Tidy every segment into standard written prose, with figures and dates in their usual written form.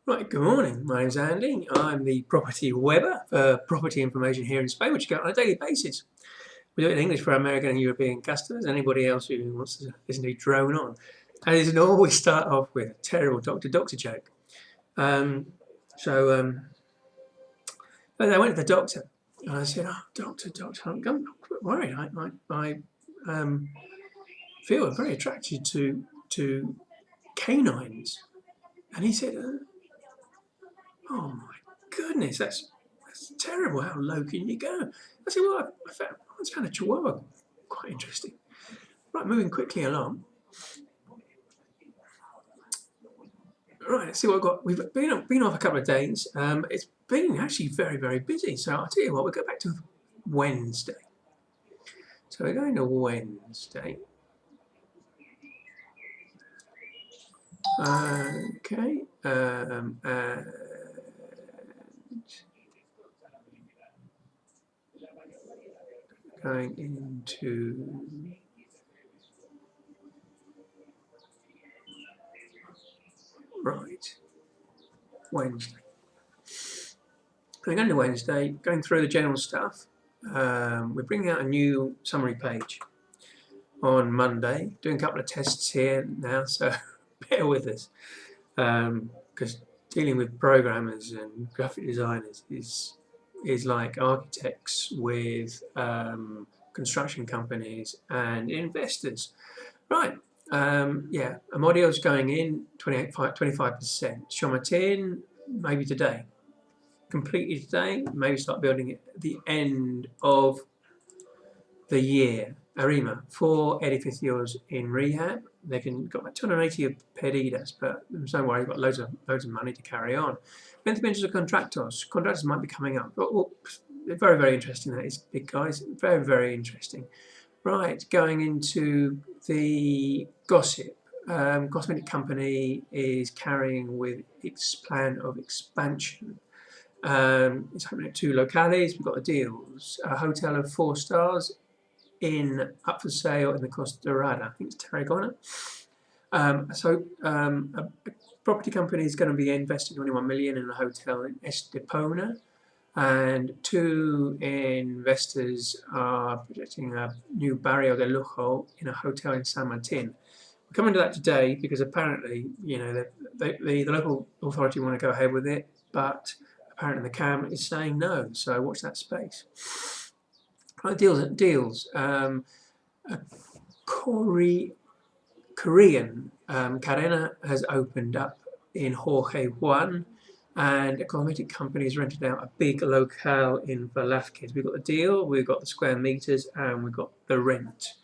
Right, good morning. My name's Andy. I'm the property webber for property information here in Spain, which you get on a daily basis. We do it in English for American and European customers. Anybody else who wants to listen to drone on. As normal, we start off with a terrible doctor joke. But I went to the doctor and I said, "Oh, doctor, I'm worried. I feel very attracted to canines." And he said, "Oh my goodness, that's terrible. How low can you go?" I said, "Well, I found a Chihuahua quite interesting." Right, moving quickly along. Right, let's see what I've got. We've been off a couple of days. It's been actually very busy. So I'll tell you what, we'll go back to Wednesday. So we're going to Wednesday. Okay. And going into right Wednesday. Going into Wednesday, going through the general stuff. We're bringing out a new summary page on Monday. Doing a couple of tests here now, so bear with us, because dealing with programmers and graphic designers is like architects with construction companies and investors. Right. Yeah, Amodio's going in 25%. Chamartin maybe today. Completely today, maybe start building it at the end of the year. Arima, 4 edificios in rehab. They got like 280 of pedidas, but there's no worry, you've got loads of money to carry on. Vencimientos of contractors. Contractors might be coming up. Well, very interesting, that is, big guys. Very interesting. Right, going into the gossip. Cosmetic company is carrying with its plan of expansion. It's happening at 2 locales. We've got the deals. A hotel of 4 stars up for sale in the Costa Dorada. I think it's Tarragona. A property company is going to be investing 21 million in a hotel in Estepona, and 2 investors are projecting a new Barrio de Lujo in a hotel in San Martin. We're coming to that today because apparently, the local authority want to go ahead with it, but apparently the CAM is saying no. So watch that space. Deals. A Korean cadena has opened up in Jorge Juan, and a cosmetic company has rented out a big locale in Velázquez. We've got the deal, we've got the square meters, and we've got the rent.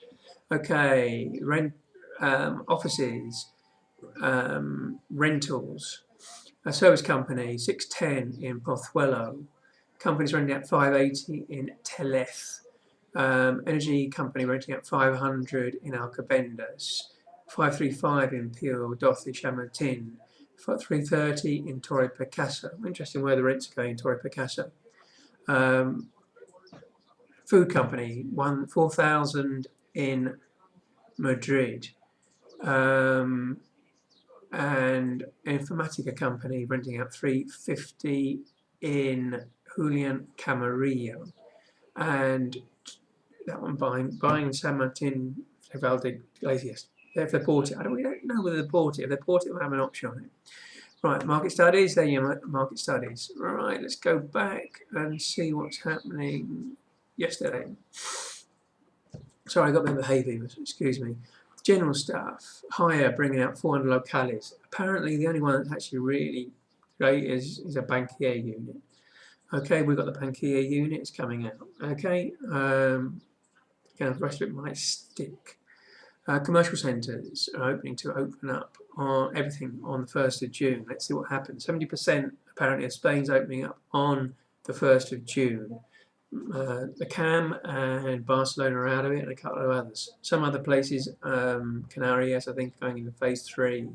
Okay, rent, offices, rentals. A service company, 610 in Pozuelo. Companies renting out 580 in Tellez. Energy company renting out 500 in Alcobendas, 535 in Pio Doce Chamartin, 330 in Torre Picasso. Interesting where the rents are going in Torre Picasso. Food company, 4,000 in Madrid. And Informatica company renting out 350 in Julian Camarillo. And that one buying San Martin Valdeiglesias. If they bought it, we don't know whether they bought it. If they bought it, we'll have an option on it. Right, market studies. There you are, market studies. Right, let's go back and see what's happening yesterday. Sorry, I got a bit of hay fever, excuse me. General stuff. Hire bringing out 400 locales. Apparently, the only one that's actually really great is a Bankia unit. Okay, we've got the Bankia units coming out. Okay, again, the rest of it might stick. Commercial centres are open up on everything on the 1st of June. Let's see what happens. 70% apparently of Spain's opening up on the 1st of June. The CAM and Barcelona are out of it, and a couple of others. Some other places, Canarias, I think, going into phase 3.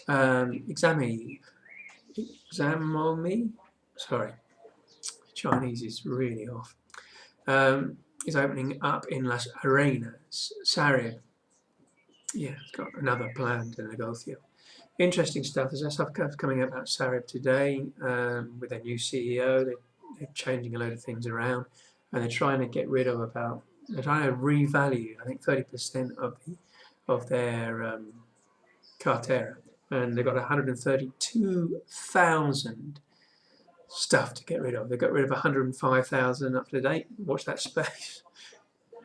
Examomi. Sorry, Chinese is really off. Is opening up in Las Arenas. Sareb. Yeah, it's got another plan to negotiate. Interesting stuff. There's stuff coming out about Sareb today with their new CEO. They're changing a load of things around, and they're trying to get rid of they're trying to revalue, I think, 30% of their Cartera, and they've got 132,000 stuff to get rid of. They've got rid of 105,000 up to date. Watch that space.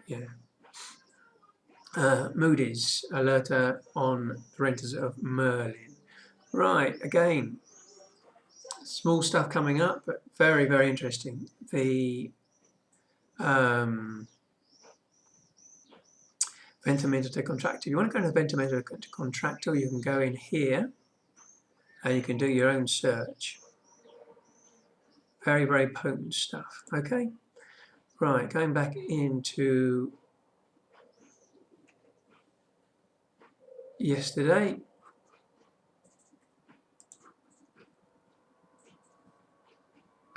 Yeah. Moody's alerter on the renters of Merlin. Right, again, small stuff coming up, but very, very interesting. The Ventimeter to Contractor. If you want to go to Ventimeter to Contractor, you can go in here and you can do your own search. Very, very potent stuff. Okay, right, going back into yesterday.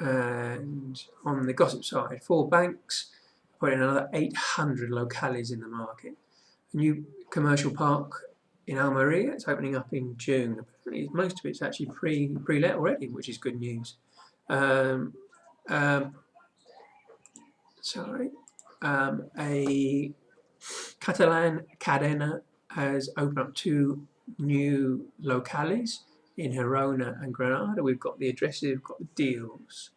And on the gossip side, 4 banks put in another 800 locales in the market. A new commercial park in Almeria, it's opening up in June. Most of it's actually pre-let already, which is good news. A Catalan cadena has opened up 2 new locales in Girona and Granada. We've got the addresses, we've got the deals.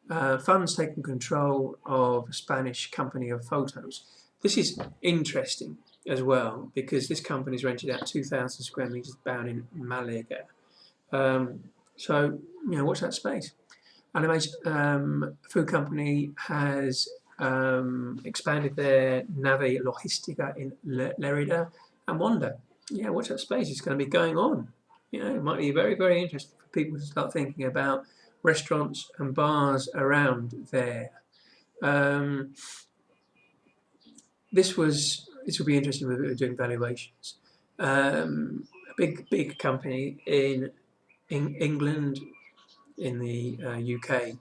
Funds taking control of a Spanish company of photos. This is interesting as well because this company's rented out 2,000 square meters down in Malaga. So, you know, watch that space. Animage food company has expanded their Nave Logistica in Lerida and Wanda. Yeah, watch that space. It's going to be going on. You know, it might be very, very interesting for people to start thinking about restaurants and bars around there. This will be interesting when we're doing valuations. A big company in England, in the UK,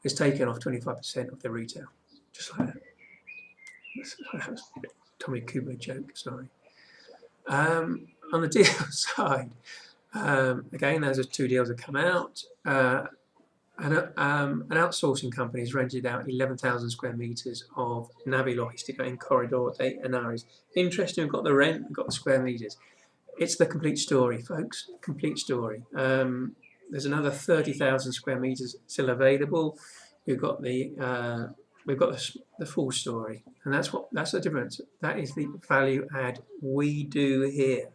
has taken off 25% of their retail, just like that. That was a Tommy Cooper joke. Sorry. On the deal side. Again, those are 2 deals that come out. An outsourcing company has rented out 11,000 square meters of Navi Logistica in Corredor de Henares. Interesting, we've got the rent, we've got the square meters. It's the complete story, folks. Complete story. There's another 30,000 square meters still available. We've got the full story, and that's the difference. That is the value add we do here.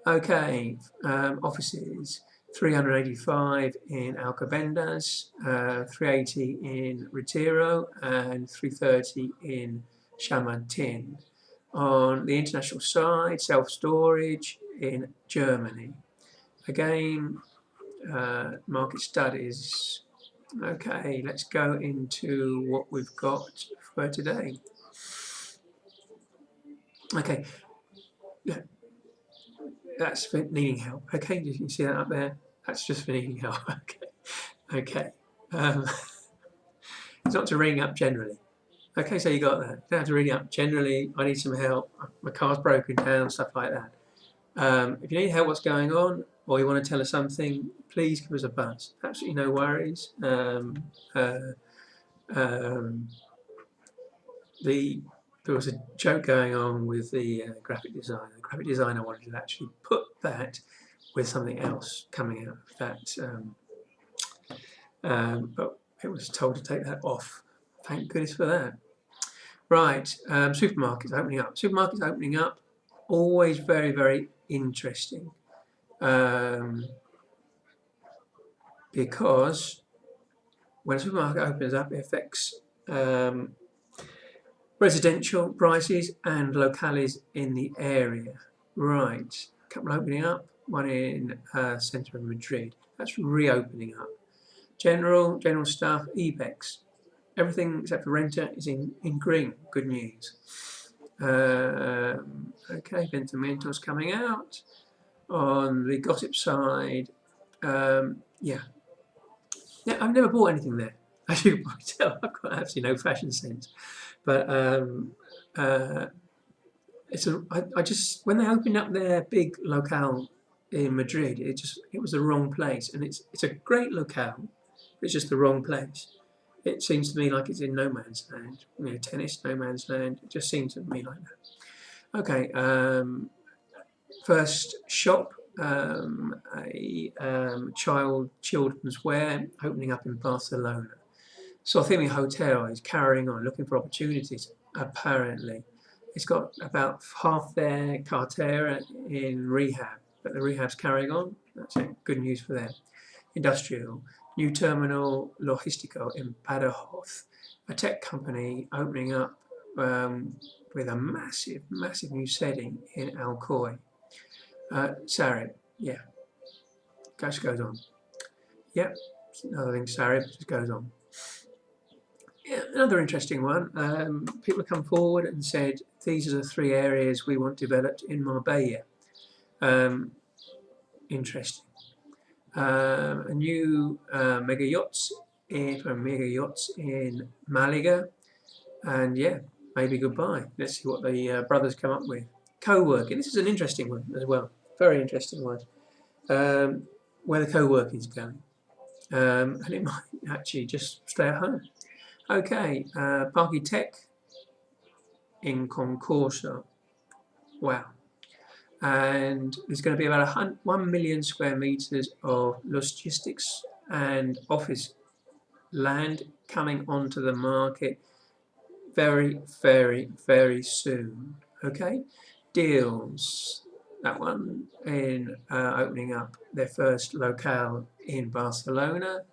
Okay, offices, 385 in Alcobendas, 380 in Retiro, and 330 in Chamartin. On the international side, self-storage in Germany. Again, market studies. Okay, let's go into what we've got for today. Okay. Yeah. That's for needing help. Okay, you can see that up there. That's just for needing help. Okay. It's not to ring up generally. Okay, so you got that. You don't have to ring up generally. I need some help. My car's broken down, stuff like that. If you need help, what's going on, or you want to tell us something, please give us a buzz. Absolutely no worries. There was a joke going on with the graphic designer. The graphic designer wanted to actually put that with something else coming out of that, but it was told to take that off. Thank goodness for that. Right, supermarkets opening up. Supermarkets opening up, always very, very interesting, because when a supermarket opens up, it affects residential prices and locales in the area. Right, a couple opening up, one in centre of Madrid. That's reopening up. General stuff, Ibex. Everything except for Renta is in green. Good news. Okay, Ventimentos coming out. On the gossip side, yeah. Now, I've never bought anything there. As you can probably tell, I've got absolutely no fashion sense. But I just, when they opened up their big locale in Madrid. It was the wrong place, and it's a great locale. It's just the wrong place. It seems to me like it's in no man's land. You know, tennis, no man's land. It just seems to me like that. Okay, first shop, a children's wear opening up in Barcelona. Sothemy Hotel is carrying on, looking for opportunities, apparently. It's got about half their cartera in rehab, but the rehab's carrying on. That's it. Good news for them. Industrial, new terminal Logístico in Badajoz, a tech company opening up with a massive, massive new setting in Alcoy. Sareb, yeah, just goes on. Yep, another thing, Sareb just goes on. Yeah, another interesting one. People have come forward and said these are the 3 areas we want developed in Marbella. Interesting. A new mega yachts in Malaga, and yeah, maybe goodbye. Let's see what the brothers come up with. Co-working. This is an interesting one as well. Very interesting one. Where the co-working is going, and it might actually just stay at home. Okay, Parky Tech in Concorso. Wow. And there's going to be about 1 million square meters of logistics and office land coming onto the market very, very, very soon. Okay, Deals, that one in opening up their first locale in Barcelona,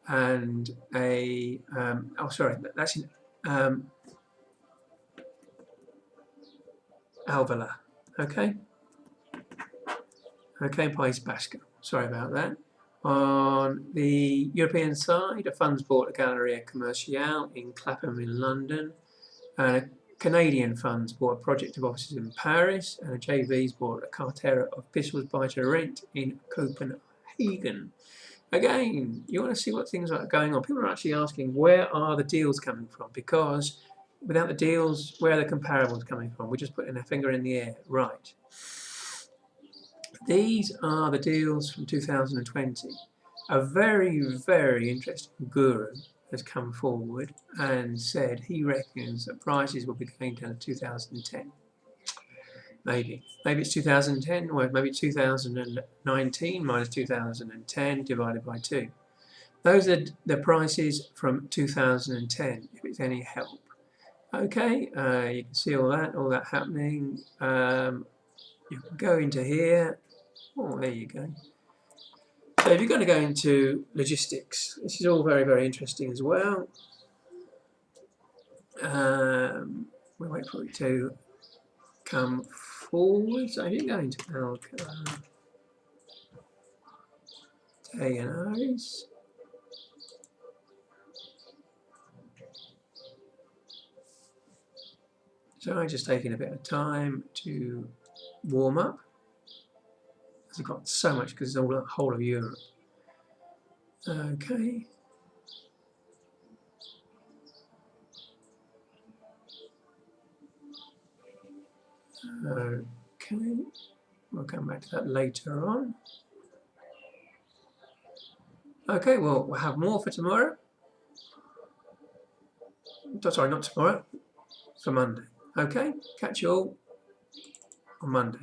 and that's in Alvala. Okay, País Basco. Sorry about that. On the European side, a funds bought a Galleria Commercial in Clapham in London, and a Canadian funds bought a project of offices in Paris, and a JV's bought a cartera of Pistols Buy to Rent in Copenhagen. Again, you want to see what things are going on. People are actually asking, where are the deals coming from? Because without the deals, where are the comparables coming from? We're just putting our finger in the air. Right. These are the deals from 2020. A very, very interesting guru has come forward and said he reckons that prices will be going down to 2010. Maybe it's 2010, or maybe 2019 minus 2010 divided by 2. Those are the prices from 2010, if it's any help. Okay, you can see all that happening. You can go into here. Oh, there you go. So if you're going to go into logistics, this is all very, very interesting as well. We'll wait for it to come forward. So if you go into Alca, Tenaris, so I'm just taking a bit of time to warm up. I've got so much because it's all the whole of Europe. Okay. Okay, we'll come back to that later on. Okay, well, we'll have more for tomorrow. Sorry, not tomorrow, for Monday. Okay, catch you all on Monday.